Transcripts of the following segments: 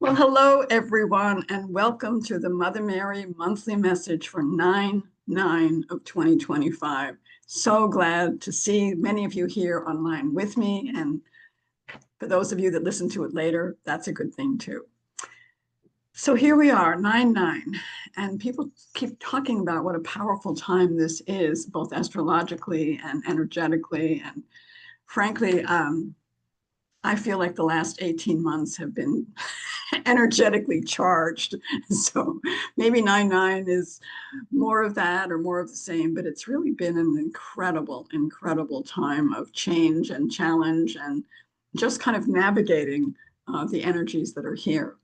Well, hello, everyone, and welcome to the Mother Mary monthly message for 9/9 of 2025. So glad to see many of you here online with me. And for those of you that listen to it later, that's a good thing too. So here we are, 9/9, and people keep talking about what a powerful time this is, both astrologically and energetically. And frankly, I feel like the last 18 months have been energetically charged. So maybe 9/9 is more of that or more of the same, but it's really been an incredible, incredible time of change and challenge and just kind of navigating the energies that are here.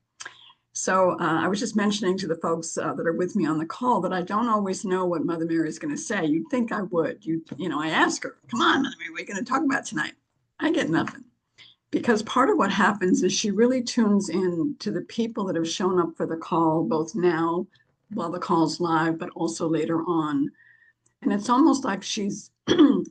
So I was just mentioning to the folks that are with me on the call that I don't always know what Mother Mary is going to say. You'd think I would. I ask her, come on, Mother Mary, what are you going to talk about tonight? I get nothing. Because part of what happens is she really tunes in to the people that have shown up for the call, both now while the call's live, but also later on. And it's almost like she's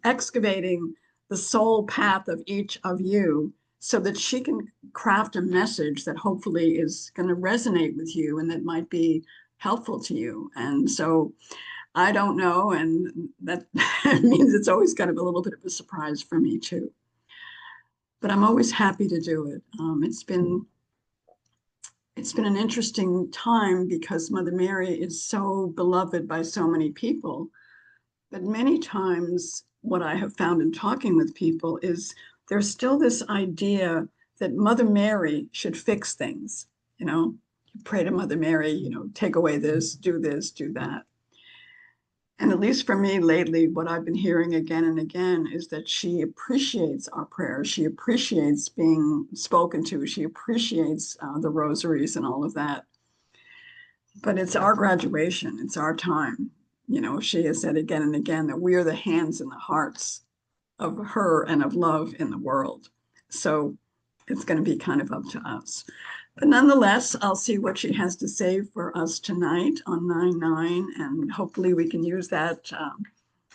excavating the soul path of each of you so that she can craft a message that hopefully is going to resonate with you and that might be helpful to you. And so I don't know. And that means it's always kind of a little bit of a surprise for me too. But I'm always happy to do it. It's been an interesting time because Mother Mary is so beloved by so many people. But many times, what I have found in talking with people is there's still this idea that Mother Mary should fix things. You pray to Mother Mary, take away this, do that. And at least for me lately, what I've been hearing again and again is that she appreciates our prayers. She appreciates being spoken to. She appreciates the rosaries and all of that. But it's our graduation. It's our time. She has said again and again that we are the hands and the hearts of her and of love in the world. So it's going to be kind of up to us. But nonetheless, I'll see what she has to say for us tonight on 9/9, and hopefully we can use that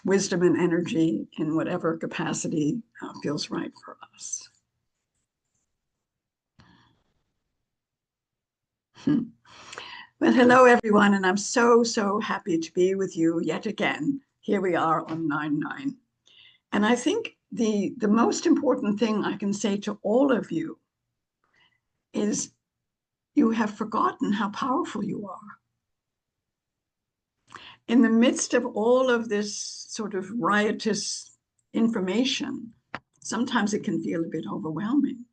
wisdom and energy in whatever capacity feels right for us. Well, hello, everyone, and I'm so, so happy to be with you yet again. Here we are on 9/9. And I think the most important thing I can say to all of you is you have forgotten how powerful you are. In the midst of all of this sort of riotous information, sometimes it can feel a bit overwhelming.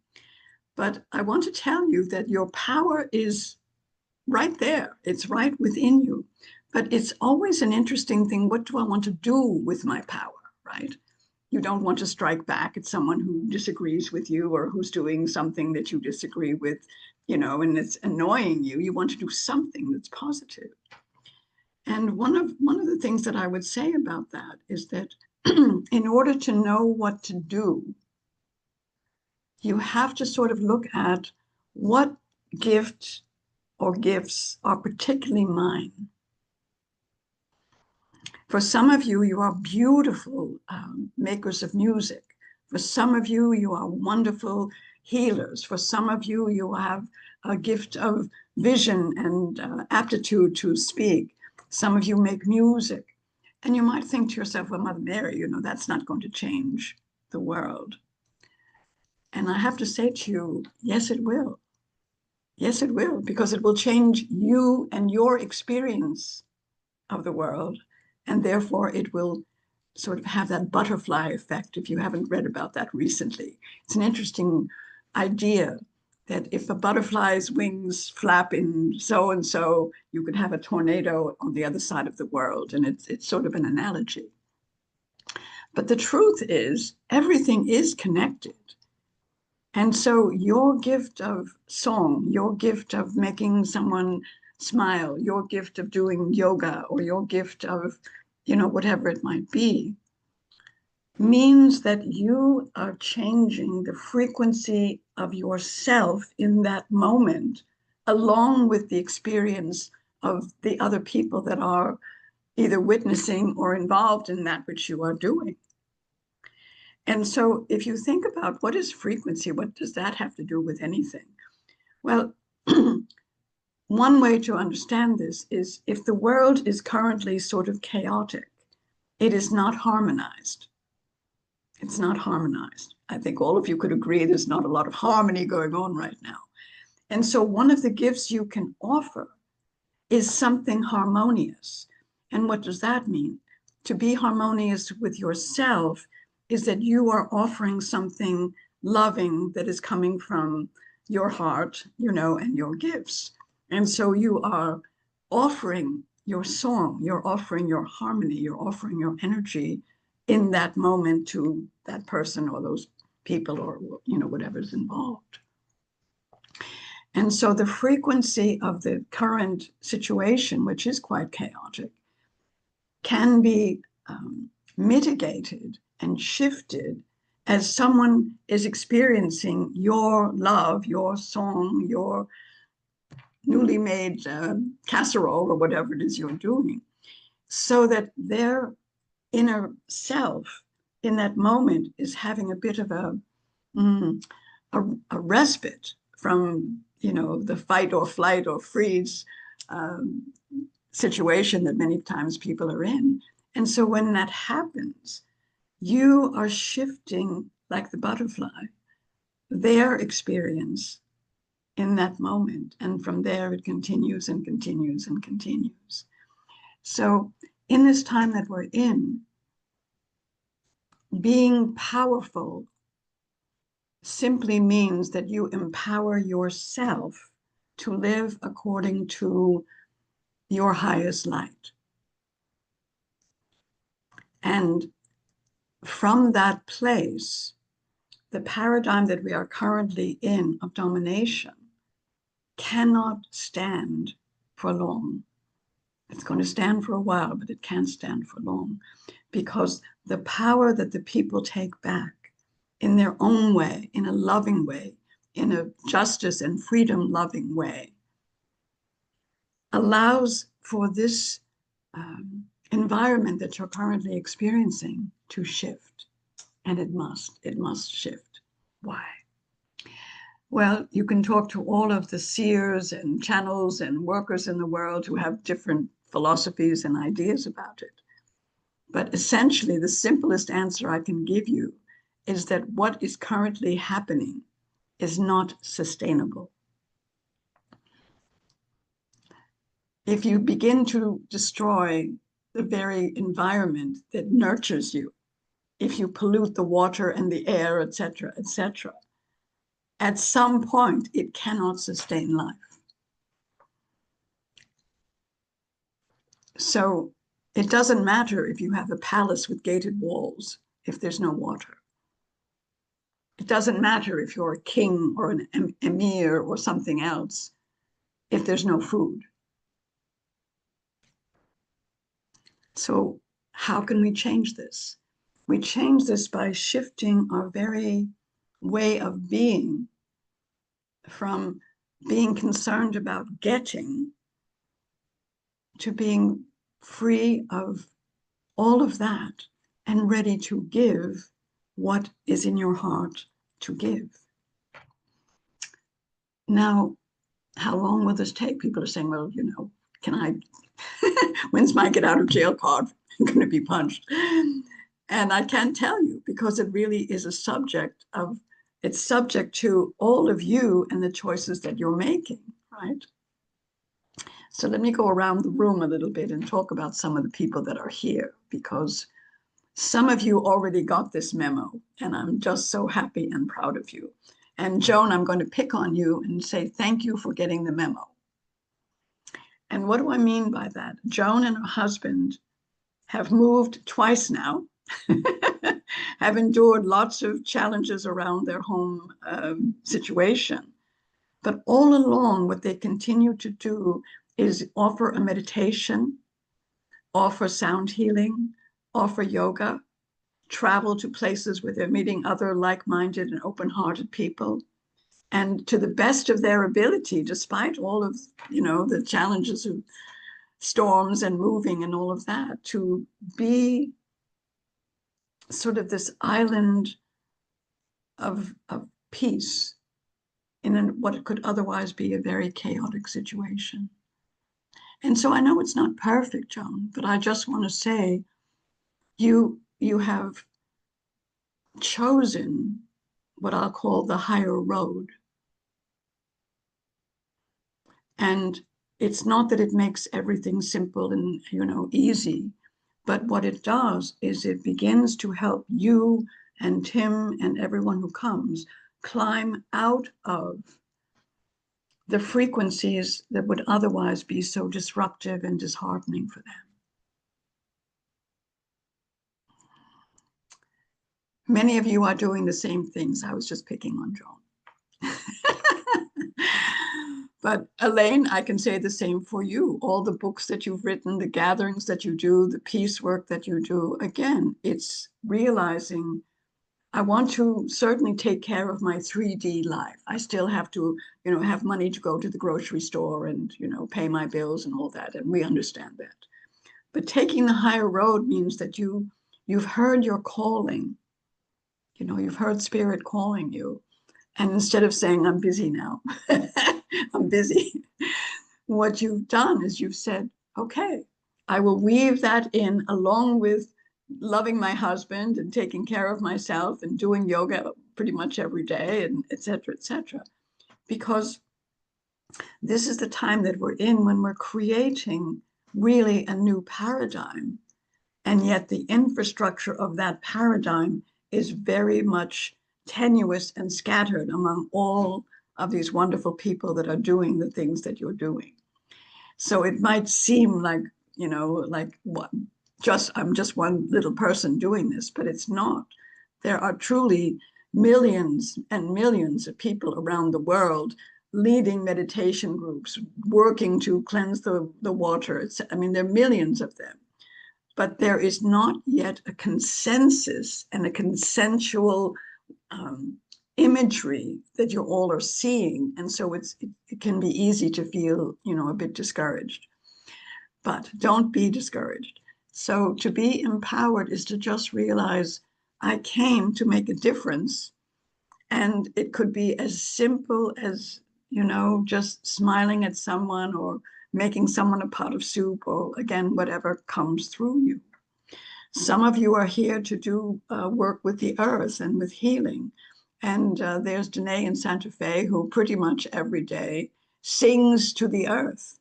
But I want to tell you that your power is right there. It's right within you. But it's always an interesting thing. What do I want to do with my power, right? You don't want to strike back at someone who disagrees with you or who's doing something that you disagree with, and it's annoying you. You want to do something that's positive. And one of the things that I would say about that is that in order to know what to do, you have to sort of look at what gift or gifts are particularly mine. For some of you, you are beautiful makers of music. For some of you, you are wonderful healers. For some of you, you have a gift of vision and aptitude to speak. Some of you make music. And you might think to yourself, well, Mother Mary, that's not going to change the world. And I have to say to you, yes, it will. Yes, it will, because it will change you and your experience of the world. And therefore, it will sort of have that butterfly effect, if you haven't read about that recently. It's an interesting idea that if a butterfly's wings flap in so-and-so, you could have a tornado on the other side of the world. And it's sort of an analogy. But the truth is, everything is connected. And so your gift of song, your gift of making someone smile, your gift of doing yoga, or your gift of, whatever it might be, means that you are changing the frequency of yourself in that moment, along with the experience of the other people that are either witnessing or involved in that which you are doing. And so if you think about what is frequency, what does that have to do with anything? Well, one way to understand this is if the world is currently sort of chaotic, it is not harmonized. It's not harmonized. I think all of you could agree there's not a lot of harmony going on right now. And so one of the gifts you can offer is something harmonious. And what does that mean? To be harmonious with yourself is that you are offering something loving that is coming from your heart, and your gifts. And so you are offering your song, you're offering your harmony, you're offering your energy in that moment to that person or those people or, whatever's involved. And so the frequency of the current situation, which is quite chaotic, can be mitigated and shifted as someone is experiencing your love, your song, your newly made casserole or whatever it is you're doing, so that their inner self in that moment is having a bit of a respite from, the fight or flight or freeze situation that many times people are in. And so when that happens, you are shifting like the butterfly, their experience in that moment. And from there, it continues and continues and continues. So in this time that we're in, being powerful simply means that you empower yourself to live according to your highest light. And from that place, the paradigm that we are currently in of domination cannot stand for long. It's going to stand for a while, but it can't stand for long, because the power that the people take back in their own way, in a loving way, in a justice and freedom loving way, allows for this environment that you're currently experiencing to shift. And it must shift. Why? Well, you can talk to all of the seers and channels and workers in the world who have different philosophies and ideas about it. But essentially, the simplest answer I can give you is that what is currently happening is not sustainable. If you begin to destroy the very environment that nurtures you, if you pollute the water and the air, etc., at some point, it cannot sustain life. So it doesn't matter if you have a palace with gated walls if there's no water. It doesn't matter if you're a king or an emir or something else if there's no food. So how can we change this? We change this by shifting our very way of being from being concerned about getting to being free of all of that and ready to give what is in your heart to give. Now, how long will this take? People are saying, well, can I, when's my get out of jail card going to be punched? And I can't tell you, because it really is it's subject to all of you and the choices that you're making, right? So let me go around the room a little bit and talk about some of the people that are here, because some of you already got this memo, and I'm just so happy and proud of you. And Joan, I'm going to pick on you and say thank you for getting the memo. And what do I mean by that? Joan and her husband have moved twice now, have endured lots of challenges around their home situation. But all along, what they continue to do is offer a meditation, offer sound healing, offer yoga, travel to places where they're meeting other like-minded and open-hearted people. And to the best of their ability, despite all of, the challenges of storms and moving and all of that, to be sort of this island of peace in in what could otherwise be a very chaotic situation. And so I know it's not perfect, Joan, but I just want to say you have chosen what I'll call the higher road. And it's not that it makes everything simple and, easy, but what it does is it begins to help you and Tim and everyone who comes climb out of the frequencies that would otherwise be so disruptive and disheartening for them. Many of you are doing the same things. I was just picking on Joan. But Elaine, I can say the same for you. All the books that you've written, the gatherings that you do, the peace work that you do, again, it's realizing I want to certainly take care of my 3D life. I still have to, have money to go to the grocery store and, pay my bills and all that. And we understand that. But taking the higher road means that you've heard your calling. You've heard spirit calling you. And instead of saying, I'm busy now, I'm busy, what you've done is you've said, okay, I will weave that in along with loving my husband and taking care of myself and doing yoga pretty much every day, and et cetera, because this is the time that we're in when we're creating really a new paradigm. And yet the infrastructure of that paradigm is very much tenuous and scattered among all of these wonderful people that are doing the things that you're doing. So it might seem like, like what, I'm just one little person doing this, but it's not. There are truly millions and millions of people around the world leading meditation groups, working to cleanse the water. There are millions of them. But there is not yet a consensus and a consensual imagery that you all are seeing. And so it can be easy to feel, a bit discouraged. But don't be discouraged. So to be empowered is to just realize I came to make a difference. And it could be as simple as, just smiling at someone or making someone a pot of soup, or again, whatever comes through you. Some of you are here to do work with the earth and with healing. And there's Danae in Santa Fe, who pretty much every day sings to the earth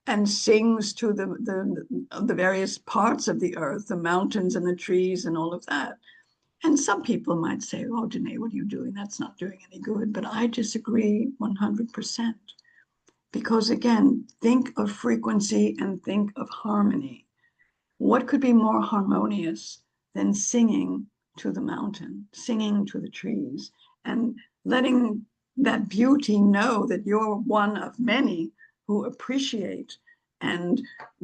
and sings to the various parts of the earth, the mountains and the trees and all of that. And some people might say, oh, Danae, what are you doing? That's not doing any good. But I disagree 100%. Because again, think of frequency and think of harmony. What could be more harmonious than singing to the mountain, singing to the trees, and letting that beauty know that you're one of many who appreciate and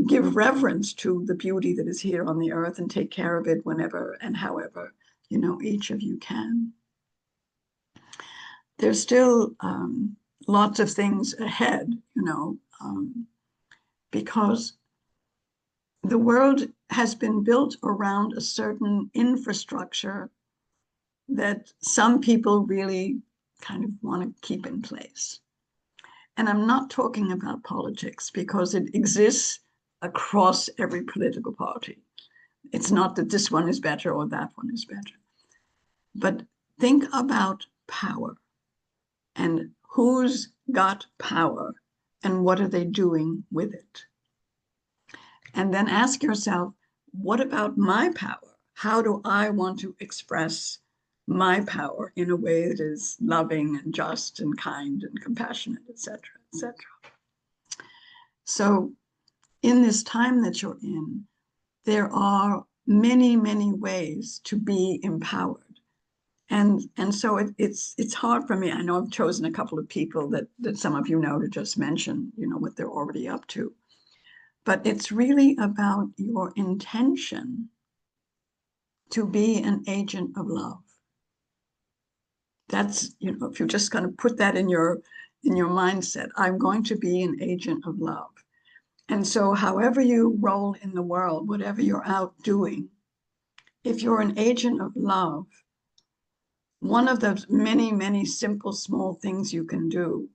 give reverence to the beauty that is here on the earth and take care of it whenever and however, each of you can. There's still lots of things ahead, because the world has been built around a certain infrastructure that some people really kind of want to keep in place. And I'm not talking about politics because it exists across every political party. It's not that this one is better or that one is better. But think about power and who's got power and what are they doing with it? And then ask yourself, what about my power? How do I want to express my power in a way that is loving and just and kind and compassionate, et cetera, et cetera. So in this time that you're in, there are many, many ways to be empowered. And so it's hard for me. I know I've chosen a couple of people that some of you know to just mention, what they're already up to. But it's really about your intention to be an agent of love. That's, if you just kind of put that in your mindset, I'm going to be an agent of love. And so however you roll in the world, whatever you're out doing, if you're an agent of love, One of the many, many simple, small things you can do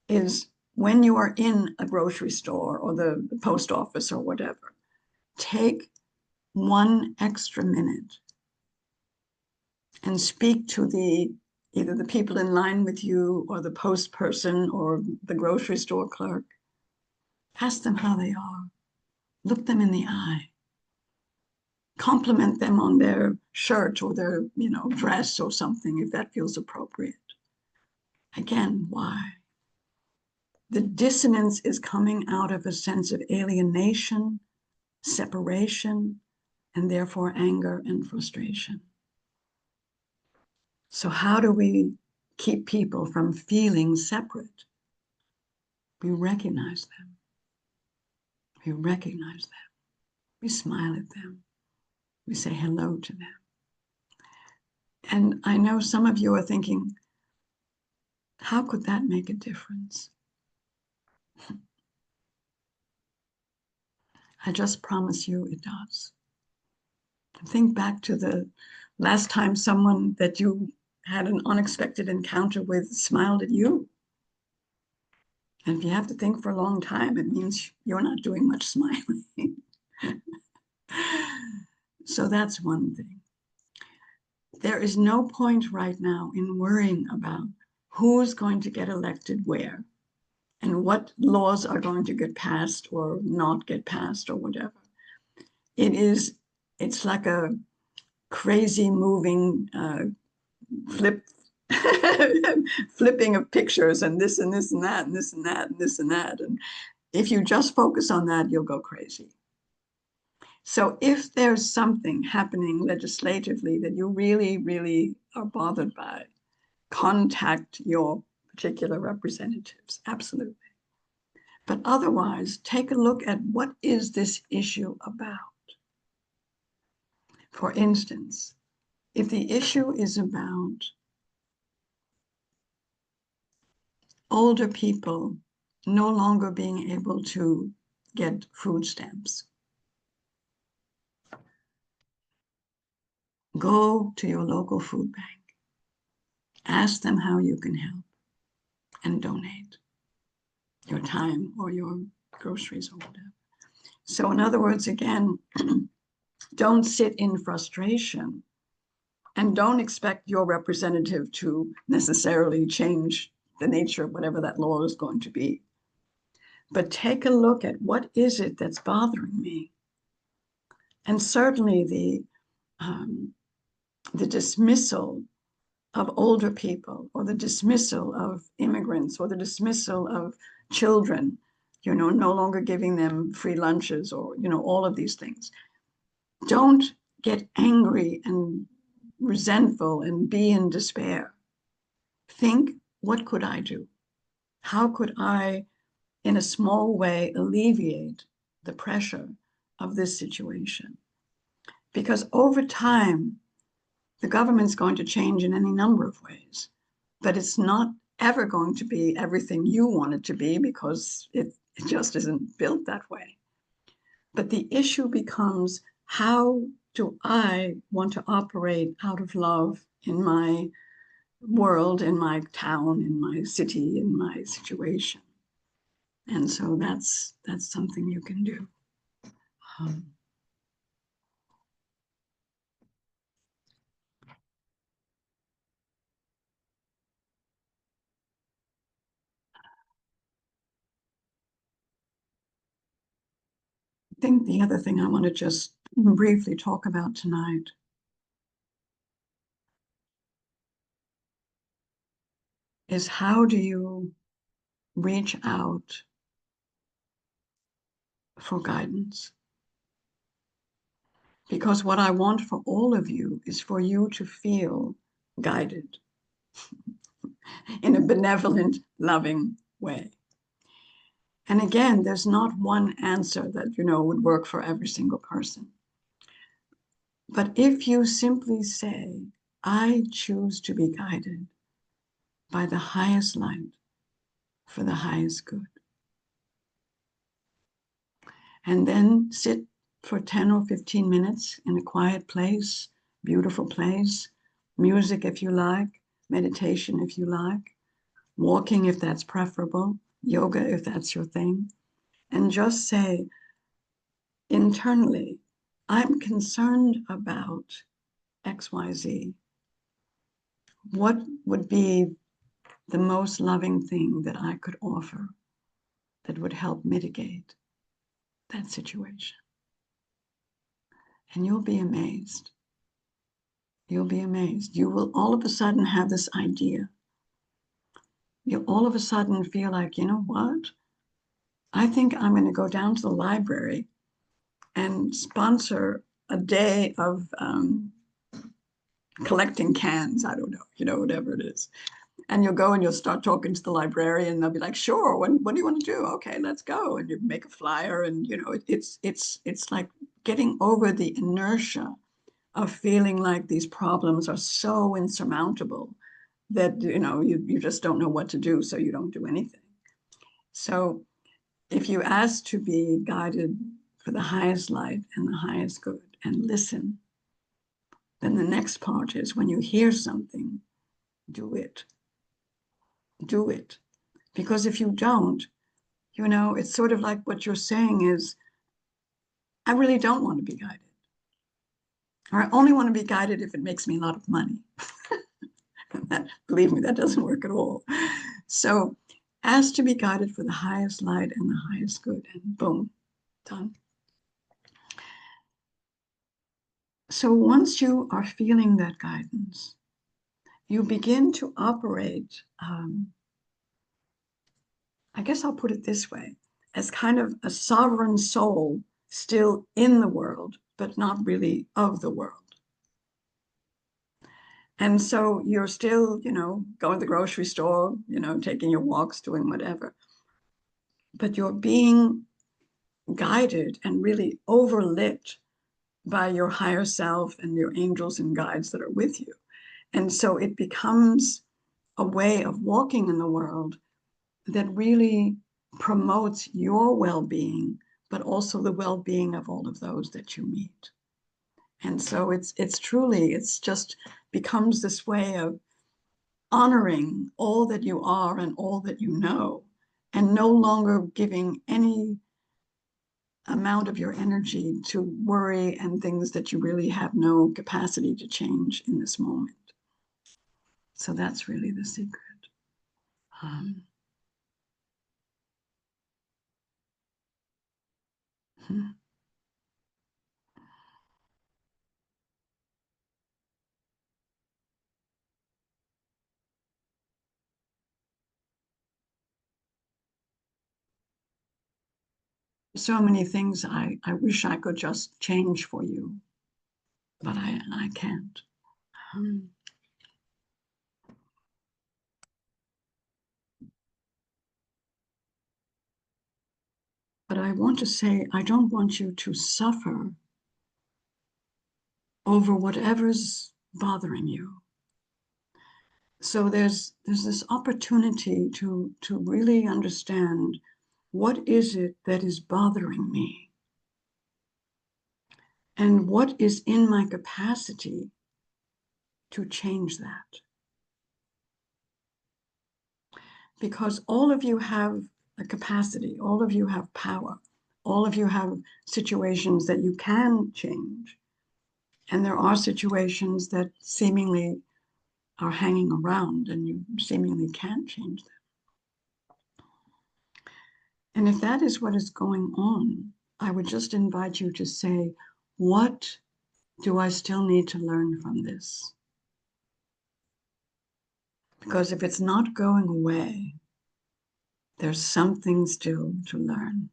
is when you are in a grocery store or the post office or whatever, take 1 extra minute and speak to either the people in line with you or the post person or the grocery store clerk. Ask them how they are. Look them in the eye. Compliment them on their shirt or their, dress or something if that feels appropriate. Again, why? The dissonance is coming out of a sense of alienation, separation, and therefore anger and frustration. So how do we keep people from feeling separate? We recognize them. We recognize them. We smile at them. We say hello to them. And I know some of you are thinking, how could that make a difference? I just promise you it does. Think back to the last time someone that you had an unexpected encounter with smiled at you. And if you have to think for a long time, it means you're not doing much smiling. So that's one thing. There is no point right now in worrying about who's going to get elected where and what laws are going to get passed or not get passed or whatever. It's like a crazy moving flipping of pictures and this and this and that and this and that and this and that. And if you just focus on that, you'll go crazy. So if there's something happening legislatively that you really, really are bothered by, contact your particular representatives, absolutely. But otherwise, take a look at what is this issue about. For instance, if the issue is about older people no longer being able to get food stamps, go to your local food bank, ask them how you can help, and donate your time or your groceries or whatever. So in other words, again, don't sit in frustration and don't expect your representative to necessarily change the nature of whatever that law is going to be. But take a look at what is it that's bothering me. And certainly the dismissal of older people or the dismissal of immigrants or the dismissal of children, no longer giving them free lunches or, all of these things. Don't get angry and resentful and be in despair. Think, what could I do? How could I, in a small way, alleviate the pressure of this situation? Because over time, the government's going to change in any number of ways, but it's not ever going to be everything you want it to be because it just isn't built that way. But the issue becomes, how do I want to operate out of love in my world, in my town, in my city, in my situation? And so that's something you can do. I think the other thing I want to just briefly talk about tonight is, how do you reach out for guidance? Because what I want for all of you is for you to feel guided in a benevolent, loving way. And again, there's not one answer that, would work for every single person. But if you simply say, I choose to be guided by the highest light for the highest good, and then sit for 10 or 15 minutes in a quiet place, beautiful place, music if you like, meditation if you like, walking if that's preferable, yoga if that's your thing, and just say internally, I'm concerned about XYZ. What would be the most loving thing that I could offer that would help mitigate that situation? And you'll be amazed. You'll be amazed. You will all of a sudden have this idea. You'll all of a sudden feel like, you know what? I think I'm going to go down to the library and sponsor a day of collecting cans. I don't know, whatever it is. And you'll go and you'll start talking to the librarian. And they'll be like, sure, what do you want to do? Okay, let's go. And you make a flyer. And, it's like getting over the inertia of feeling like these problems are so insurmountable that, you just don't know what to do. So you don't do anything. So if you ask to be guided for the highest light and the highest good and listen, then the next part is when you hear something, do it. Do it. Because if you don't, it's sort of like what you're saying is, I really don't want to be guided. Or I only want to be guided if it makes me a lot of money. Believe me, that doesn't work at all. So ask to be guided for the highest light and the highest good, and boom, done. So once you are feeling that guidance, you begin to operate, I guess I'll put it this way, as kind of a sovereign soul still in the world, but not really of the world. And so you're still, going to the grocery store, taking your walks, doing whatever. But you're being guided and really overlit by your higher self and your angels and guides that are with you. And so it becomes a way of walking in the world that really promotes your well-being, but also the well-being of all of those that you meet. And so it's just becomes this way of honoring all that you are and all that you know, and no longer giving any amount of your energy to worry and things that you really have no capacity to change in this moment. So that's really the secret. Um, hmm. So many things I wish I could just change for you, but I can't. Um, but I want to say, I don't want you to suffer over whatever's bothering you. So there's this opportunity to really understand, what is it that is bothering me? And what is in my capacity to change that? Because all of you have a capacity, all of you have power, all of you have situations that you can change. And there are situations that seemingly are hanging around and you seemingly can't change them. And if that is what is going on, I would just invite you to say, what do I still need to learn from this? Because if it's not going away, there's something still to learn.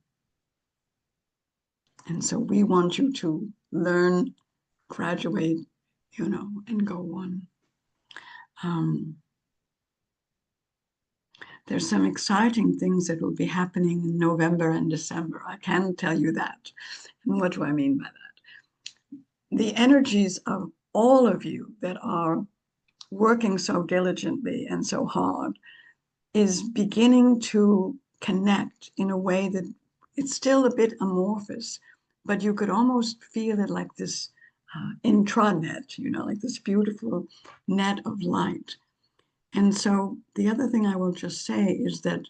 And so we want you to learn, graduate, and go on. There's some exciting things that will be happening in November and December. I can tell you that. And what do I mean by that? The energies of all of you that are working so diligently and so hard is beginning to connect in a way that it's still a bit amorphous, but you could almost feel it like this intranet, like this beautiful net of light. And so the other thing I will just say is that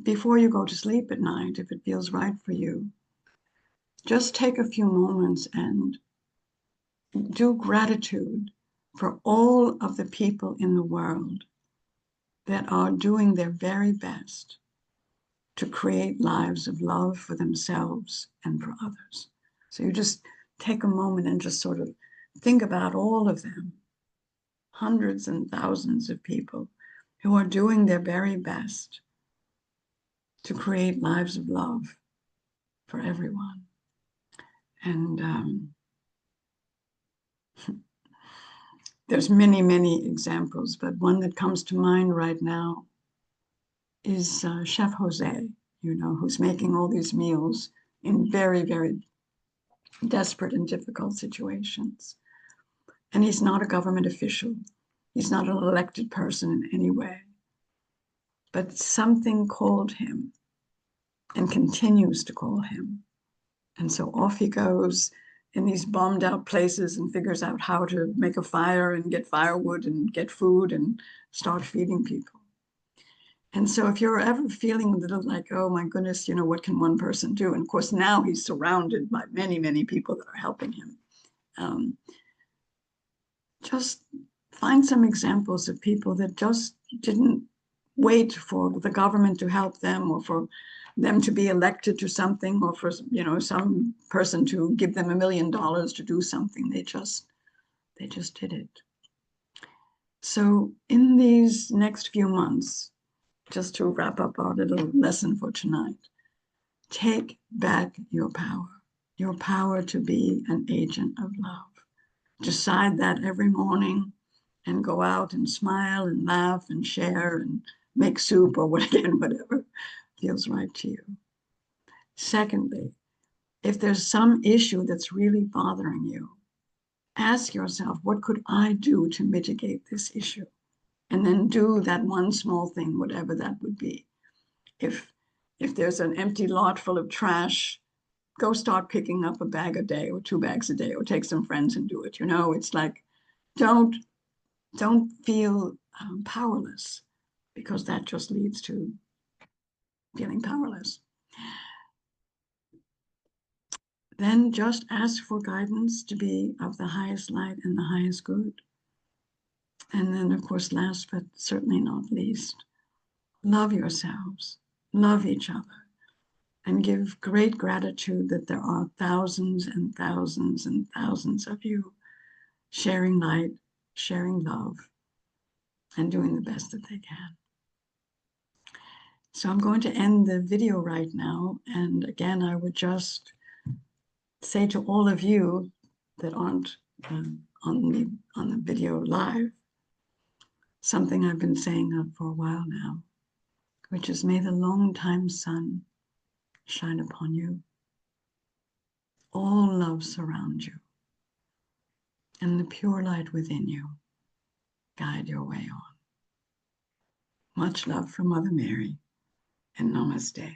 before you go to sleep at night, if it feels right for you, just take a few moments and do gratitude for all of the people in the world that are doing their very best to create lives of love for themselves and for others. So you just take a moment and just sort of think about all of them, hundreds and thousands of people who are doing their very best to create lives of love for everyone. And there's many, many examples, but one that comes to mind right now is Chef Jose, who's making all these meals in very, very desperate and difficult situations. And he's not a government official. He's not an elected person in any way. But something called him and continues to call him. And so off he goes in these bombed out places and figures out how to make a fire and get firewood and get food and start feeding people. And so if you're ever feeling a little like, oh my goodness, what can one person do? And of course, now he's surrounded by many, many people that are helping him. Just find some examples of people that just didn't wait for the government to help them or for them to be elected to something or for some person to give them $1 million to do something. They just did it. So in these next few months, just to wrap up our little lesson for tonight, take back your power to be an agent of love. Decide that every morning and go out and smile and laugh and share and make soup or whatever feels right to you. Secondly, if there's some issue that's really bothering you, ask yourself, what could I do to mitigate this issue? And then do that one small thing, whatever that would be. If there's an empty lot full of trash, go start picking up a bag a day or 2 bags a day, or take some friends and do it. It's like, don't feel powerless, because that just leads to feeling powerless. Then just ask for guidance to be of the highest light and the highest good. And then, of course, last but certainly not least, love yourselves, love each other, and give great gratitude that there are thousands and thousands and thousands of you sharing light, sharing love, and doing the best that they can. So I'm going to end the video right now. And again, I would just say to all of you that aren't on the video live, something I've been saying for a while now, which is, may the long-time sun shine upon you. All love surround you, and the pure light within you guide your way on. Much love from Mother Mary, and namaste.